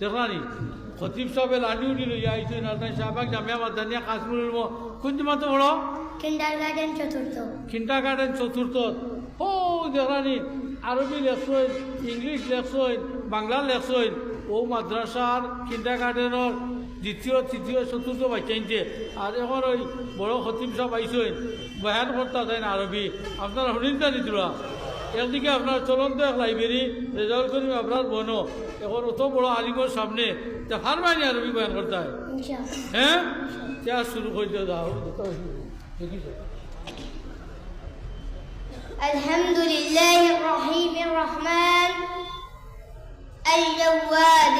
দেখলানি খতিব সাহেব লাডি উঠি লইয়া আইসই নাজনাই সাহেবাক জামিয়া মাদানিয়া কাশ্মীরের কোন জমা তো বড় কিন্ডারগার্টেন চতুর্থ কিন্ডারগার্টেন চতুর্থ ও দেখলানি আরবি লেখছই ইংলিশ লেখছই বাংলা লেখছই ও মাদ্রাসার কিন্ডারগার্টেনের দ্বিতীয় তৃতীয় চতুর্থ বাচ্চাইছে আর এখন ওই বড় খতিব সাহেব আইসই বয়ান করতে দেয় না আরবি আপনারা শুনিন জানি তোরা একদিকে আপনার চলন্ত এক লাইব্রেরি রেজাল্ট করি আপনার বনো এখন অত বড় আলিমের সামনে তা হার মাইনি আরবি বয়ান করতে হয় হ্যাঁ যা শুরু করে দাও দেখিস الحمد لله الرحيم الرحمن الجواد